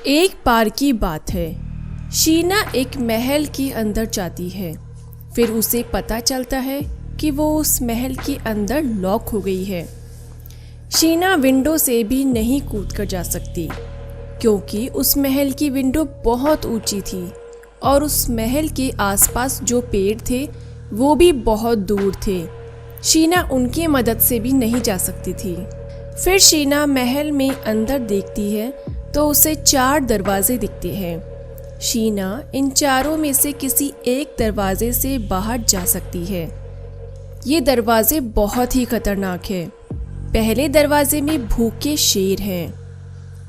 एक बार की बात है, शीना एक महल के अंदर जाती है। फिर उसे पता चलता है कि वो उस महल के अंदर लॉक हो गई है। शीना विंडो से भी नहीं कूद कर जा सकती क्योंकि उस महल की विंडो बहुत ऊंची थी और उस महल के आसपास जो पेड़ थे वो भी बहुत दूर थे। शीना उनकी मदद से भी नहीं जा सकती थी। फिर शीना महल में अंदर देखती है तो उसे 4 दरवाजे दिखते हैं। शीना इन चारों में से किसी एक दरवाजे से बाहर जा सकती है। ये दरवाजे बहुत ही खतरनाक है। पहले दरवाजे में भूखे शेर हैं,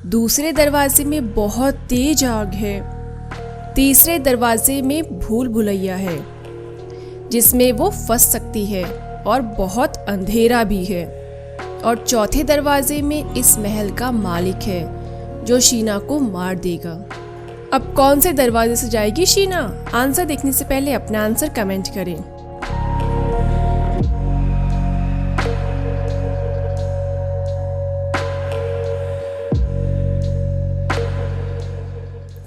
दूसरे दरवाजे में बहुत तेज आग है, तीसरे दरवाजे में भूल भुलैया है जिसमें वो फंस सकती है और बहुत अंधेरा भी है, और चौथे दरवाजे में इस महल का मालिक है जो शीना को मार देगा। अब कौन से दरवाजे से जाएगी शीना? आंसर देखने से पहले अपना आंसर कमेंट करें।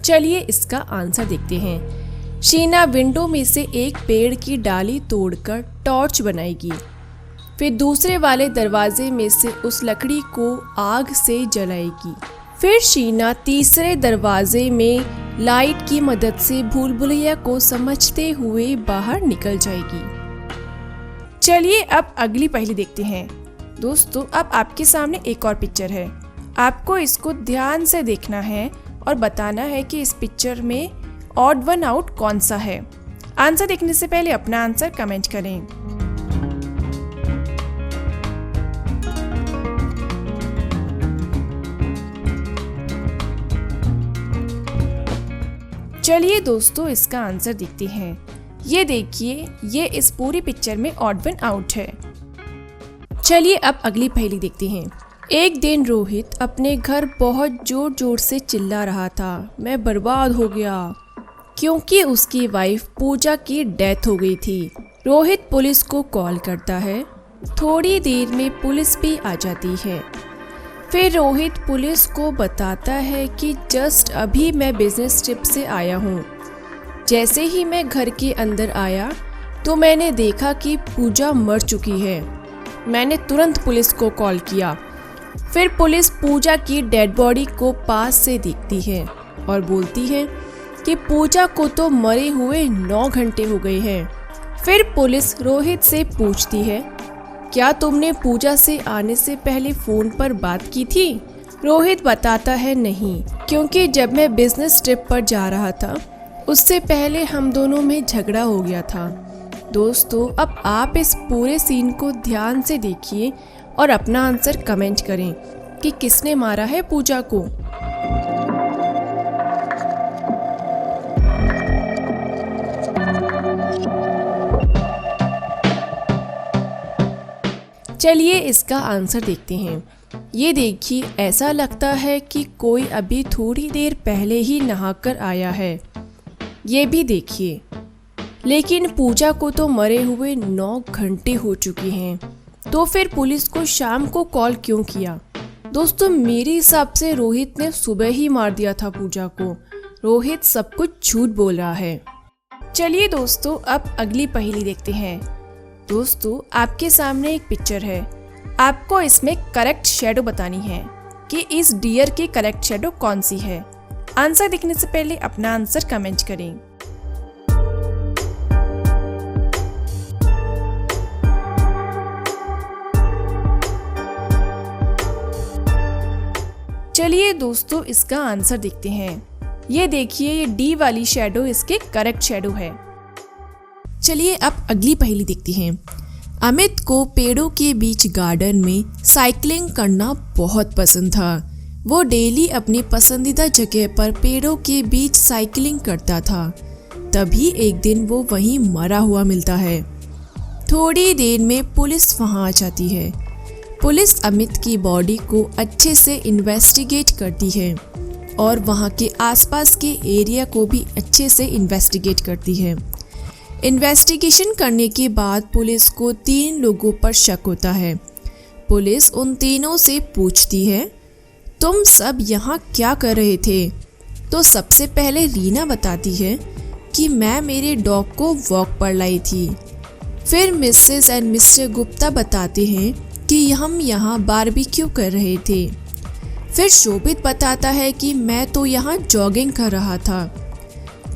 चलिए इसका आंसर देखते हैं। शीना विंडो में से एक पेड़ की डाली तोड़कर टॉर्च बनाएगी। फिर दूसरे वाले दरवाजे में से उस लकड़ी को आग से जलाएगी। फिर शीना तीसरे दरवाजे में लाइट की मदद से भूल भुलैया को समझते हुए बाहर निकल जाएगी। चलिए अब अगली पहेली देखते हैं। दोस्तों, अब आपके सामने एक और पिक्चर है। आपको इसको ध्यान से देखना है और बताना है कि इस पिक्चर में ऑड वन आउट कौन सा है। आंसर देखने से पहले अपना आंसर कमेंट करें। चलिए दोस्तों, इसका आंसर देखते हैं। ये देखिए, ये इस पूरी पिक्चर में ऑड वन आउट है। चलिए अब अगली पहेली देखते हैं। एक दिन रोहित अपने घर बहुत जोर जोर से चिल्ला रहा था, मैं बर्बाद हो गया, क्योंकि उसकी वाइफ पूजा की डेथ हो गई थी। रोहित पुलिस को कॉल करता है। थोड़ी देर में पुलिस भी आ जाती है। फिर रोहित पुलिस को बताता है कि जस्ट अभी मैं बिजनेस ट्रिप से आया हूँ। जैसे ही मैं घर के अंदर आया तो मैंने देखा कि पूजा मर चुकी है। मैंने तुरंत पुलिस को कॉल किया। फिर पुलिस पूजा की डेड बॉडी को पास से देखती है और बोलती है कि पूजा को तो मरे हुए 9 घंटे हो गए हैं। फिर पुलिस रोहित से पूछती है, क्या तुमने पूजा से आने से पहले फ़ोन पर बात की थी? रोहित बताता है नहीं, क्योंकि जब मैं बिजनेस ट्रिप पर जा रहा था उससे पहले हम दोनों में झगड़ा हो गया था। दोस्तों, अब आप इस पूरे सीन को ध्यान से देखिए और अपना आंसर कमेंट करें कि किसने मारा है पूजा को। चलिए इसका आंसर देखते हैं। ये देखिए, ऐसा लगता है कि कोई अभी थोड़ी देर पहले ही नहाकर आया है। ये भी देखिए, लेकिन पूजा को तो मरे हुए 9 घंटे हो चुके हैं। तो फिर पुलिस को शाम को कॉल क्यों किया? दोस्तों, मेरे हिसाब से रोहित ने सुबह ही मार दिया था पूजा को। रोहित सब कुछ झूठ बोल रहा है। चलिए दोस्तों, अब अगली पहेली देखते हैं। दोस्तों, आपके सामने एक पिक्चर है। आपको इसमें करेक्ट शेडो बतानी है कि इस डियर की करेक्ट शेडो कौन सी है। आंसर देखने से पहले अपना आंसर कमेंट करें। चलिए दोस्तों, इसका आंसर देखते हैं। ये देखिए, ये डी वाली शेडो इसके करेक्ट शेडो है। चलिए अब अगली पहेली देखते हैं। अमित को पेड़ों के बीच गार्डन में साइकिलिंग करना बहुत पसंद था। वो डेली अपनी पसंदीदा जगह पर पेड़ों के बीच साइकिलिंग करता था। तभी एक दिन वो वहीं मरा हुआ मिलता है। थोड़ी देर में पुलिस वहां आ जाती है। पुलिस अमित की बॉडी को अच्छे से इन्वेस्टिगेट करती है और वहां के आसपास के एरिया को भी अच्छे से इन्वेस्टिगेट करती है। इन्वेस्टिगेशन करने के बाद पुलिस को 3 लोगों पर शक होता है। पुलिस उन तीनों से पूछती है, तुम सब यहाँ क्या कर रहे थे? तो सबसे पहले रीना बताती है कि मैं मेरे डॉग को वॉक पर लाई थी। फिर मिसेस एंड मिस्टर गुप्ता बताते हैं कि हम यहाँ बारबेक्यू कर रहे थे। फिर शोभित बताता है कि मैं तो यहाँ जॉगिंग कर रहा था।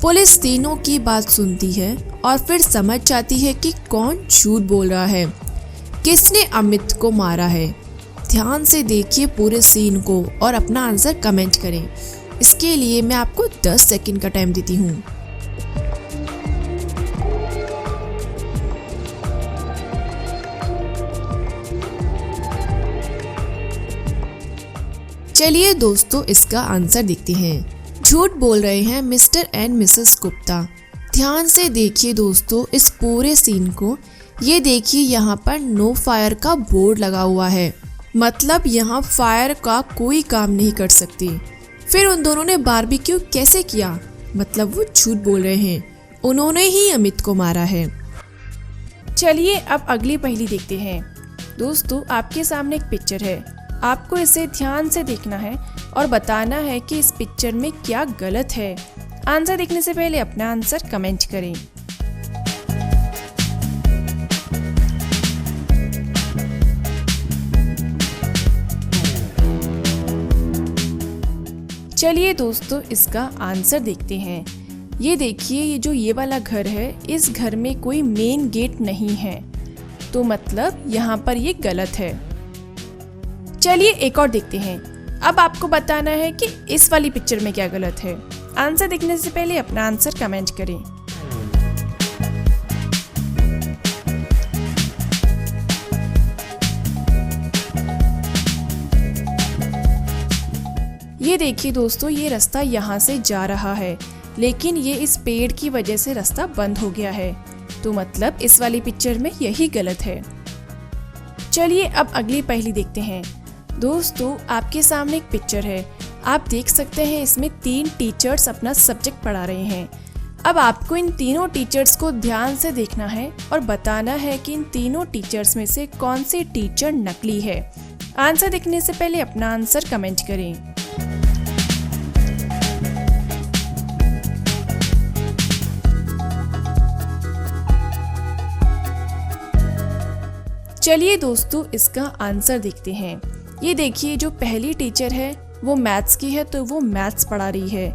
पुलिस तीनों की बात सुनती है और फिर समझ जाती है कि कौन झूठ बोल रहा है, किसने अमित को मारा है। ध्यान से देखिए पूरे सीन को और अपना आंसर कमेंट करें। इसके लिए मैं आपको 10 सेकंड का टाइम देती हूँ। चलिए दोस्तों, इसका आंसर देखते हैं। झूठ बोल रहे हैं मिस्टर एंड मिसेस गुप्ता। ध्यान से देखिए दोस्तों इस पूरे सीन को। ये देखिए यहाँ पर नो फायर का बोर्ड लगा हुआ है, मतलब यहाँ फायर का कोई काम नहीं कर सकते। फिर उन दोनों ने बारबेक्यू कैसे किया, मतलब वो झूठ बोल रहे हैं, उन्होंने ही अमित को मारा है। चलिए अब अगली पहेली देखते हैं। दोस्तों आपके सामने एक पिक्चर है, आपको इसे ध्यान से देखना है और बताना है कि इस पिक्चर में क्या गलत है। आंसर देखने से पहले अपना आंसर कमेंट करें। चलिए दोस्तों इसका आंसर देखते हैं। ये देखिए, ये वाला घर है, इस घर में कोई मेन गेट नहीं है, तो मतलब यहाँ पर ये गलत है। चलिए एक और देखते हैं। अब आपको बताना है कि इस वाली पिक्चर में क्या गलत है। आंसर देखने से पहले अपना आंसर कमेंट करें। ये देखिए दोस्तों, ये रास्ता यहाँ से जा रहा है, लेकिन ये इस पेड़ की वजह से रास्ता बंद हो गया है, तो मतलब इस वाली पिक्चर में यही गलत है। चलिए अब अगली पहेली देखते हैं। दोस्तों आपके सामने एक पिक्चर है, आप देख सकते हैं इसमें 3 टीचर्स अपना सब्जेक्ट पढ़ा रहे हैं। अब आपको इन तीनों टीचर्स को ध्यान से देखना है और बताना है कि इन तीनों टीचर्स में से कौन सी टीचर नकली है। आंसर देखने से पहले अपना आंसर कमेंट करें। चलिए दोस्तों इसका आंसर देखते हैं। ये देखिए, जो पहली टीचर है वो मैथ्स की है, तो वो मैथ्स पढ़ा रही है,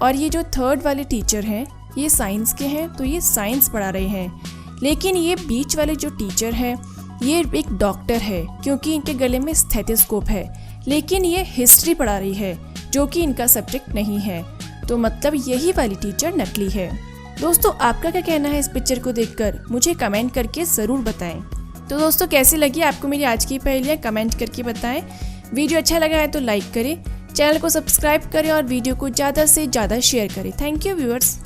और ये जो थर्ड वाले टीचर हैं ये साइंस के हैं, तो ये साइंस पढ़ा रहे हैं। लेकिन ये बीच वाले जो टीचर है ये एक डॉक्टर है, क्योंकि इनके गले में स्टेथोस्कोप है, लेकिन ये हिस्ट्री पढ़ा रही है जो कि इनका सब्जेक्ट नहीं है, तो मतलब यही वाली टीचर नकली है। दोस्तों आपका क्या कहना है इस पिक्चर को देखकर, मुझे कमेंट करके ज़रूर बताएं। तो दोस्तों कैसी लगी आपको मेरी आज की पहेलियाँ, कमेंट करके बताएं। वीडियो अच्छा लगा है तो लाइक करें, चैनल को सब्सक्राइब करें और वीडियो को ज़्यादा से ज़्यादा शेयर करें। Thank you viewers.